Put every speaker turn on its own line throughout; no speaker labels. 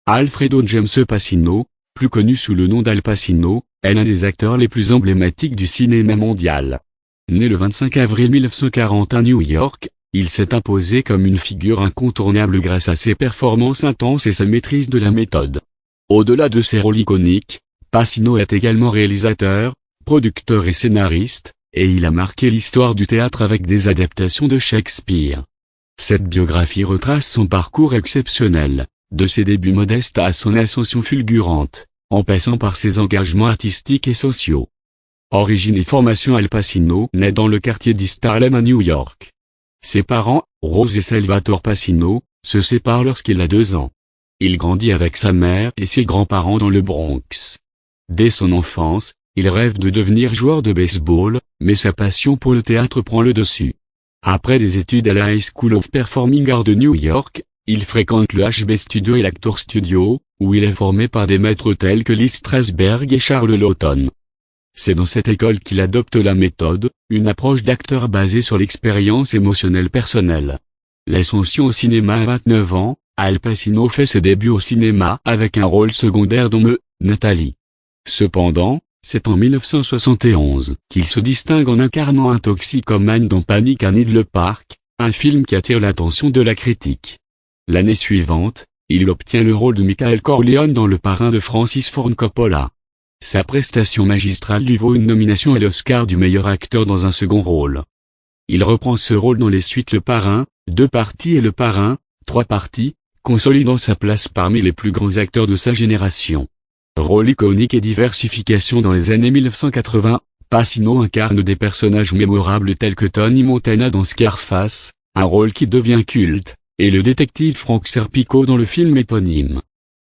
Alfredo James Pacino, plus connu sous le nom d'Al Pacino, est l'un des acteurs les plus emblématiques du cinéma mondial. Né le 25 avril 1940 à New York, il s'est imposé comme une figure incontournable grâce à ses performances intenses et sa maîtrise de la méthode. Au-delà de ses rôles iconiques, Pacino est également réalisateur, producteur et scénariste, et il a marqué l'histoire du théâtre avec des adaptations de Shakespeare. Cette biographie retrace son parcours exceptionnel, de ses débuts modestes à son ascension fulgurante, en passant par ses engagements artistiques et sociaux. Origine et formation: Al Pacino naît dans le quartier d'East Harlem à New York. Ses parents, Rose et Salvatore Pacino, se séparent lorsqu'il a 2 ans. Il grandit avec sa mère et ses grands-parents dans le Bronx. Dès son enfance, il rêve de devenir joueur de baseball, mais sa passion pour le théâtre prend le dessus. Après des études à la High School of Performing Arts de New York, il fréquente le HB Studio et l'Actor Studio, où il est formé par des maîtres tels que Lee Strasberg et Charles Laughton. C'est dans cette école qu'il adopte la méthode, une approche d'acteur basée sur l'expérience émotionnelle personnelle. L'ascension au cinéma à 29 ans, Al Pacino fait ses débuts au cinéma avec un rôle secondaire dans Nathalie. Cependant, c'est en 1971 qu'il se distingue en incarnant un toxicomane dans Panic à Needle Park, un film qui attire l'attention de la critique. L'année suivante, il obtient le rôle de Michael Corleone dans Le Parrain de Francis Ford Coppola. Sa prestation magistrale lui vaut une nomination à l'Oscar du meilleur acteur dans un second rôle. Il reprend ce rôle dans les suites Le Parrain, 2 parties et Le Parrain, 3 parties, consolidant sa place parmi les plus grands acteurs de sa génération. Rôle iconique et diversification: dans les années 1980, Pacino incarne des personnages mémorables tels que Tony Montana dans Scarface, un rôle qui devient culte, et le détective Frank Serpico dans le film éponyme.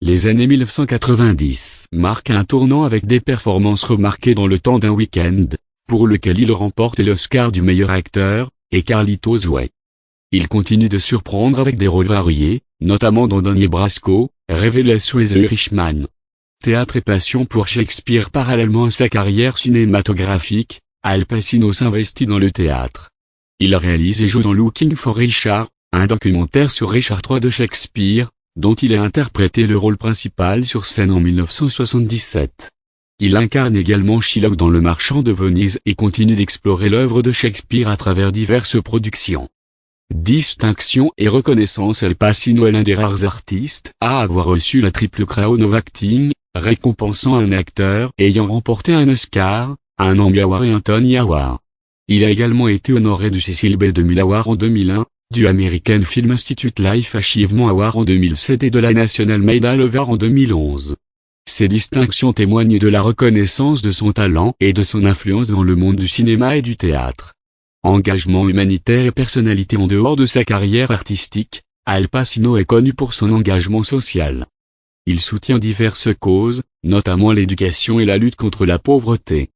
Les années 1990 marquent un tournant avec des performances remarquées dans Le Temps d'un week-end, pour lequel il remporte l'Oscar du meilleur acteur, et Carlitos Way. Il continue de surprendre avec des rôles variés, notamment dans Donnie Brasco, Révélation et The Irishman. Théâtre et passion pour Shakespeare. Parallèlement à sa carrière cinématographique, Al Pacino s'investit dans le théâtre. Il réalise et joue dans Looking for Richard, un documentaire sur Richard III de Shakespeare, dont il a interprété le rôle principal sur scène en 1977. Il incarne également Shylock dans Le Marchand de Venise et continue d'explorer l'œuvre de Shakespeare à travers diverses productions. Distinction et reconnaissance: Al Pacino est l'un des rares artistes à avoir reçu la Triple Crown of Acting, récompensant un acteur ayant remporté un Oscar, un Emmy Award et un Tony Award. Il a également été honoré du Cecil B. DeMille Award en 2001, du American Film Institute Life Achievement Award en 2007 et de la National Medal Award en 2011. Ces distinctions témoignent de la reconnaissance de son talent et de son influence dans le monde du cinéma et du théâtre. Engagement humanitaire et personnalité: en dehors de sa carrière artistique, Al Pacino est connu pour son engagement social. Il soutient diverses causes, notamment l'éducation et la lutte contre la pauvreté.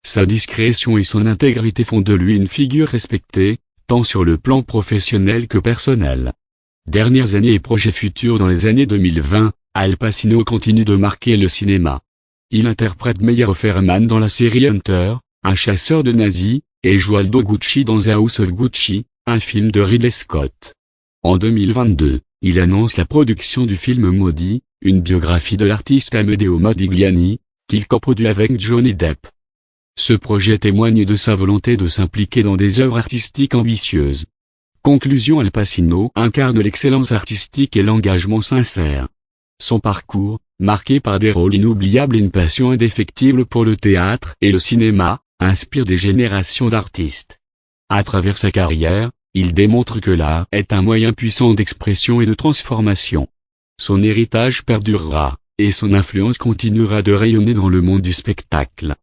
Sa discrétion et son intégrité font de lui une figure respectée, tant sur le plan professionnel que personnel. Dernières années et projets futurs: dans les années 2020, Al Pacino continue de marquer le cinéma. Il interprète Meyer Offerman dans la série Hunter, un chasseur de nazis, et joue Aldo Gucci dans The House of Gucci, un film de Ridley Scott. En 2022, il annonce la production du film Maudit, une biographie de l'artiste Amedeo Modigliani, qu'il coproduit avec Johnny Depp. Ce projet témoigne de sa volonté de s'impliquer dans des œuvres artistiques ambitieuses. Conclusion: Al Pacino incarne l'excellence artistique et l'engagement sincère. Son parcours, marqué par des rôles inoubliables et une passion indéfectible pour le théâtre et le cinéma, inspire des générations d'artistes. À travers sa carrière, il démontre que l'art est un moyen puissant d'expression et de transformation. Son héritage perdurera, et son influence continuera de rayonner dans le monde du spectacle.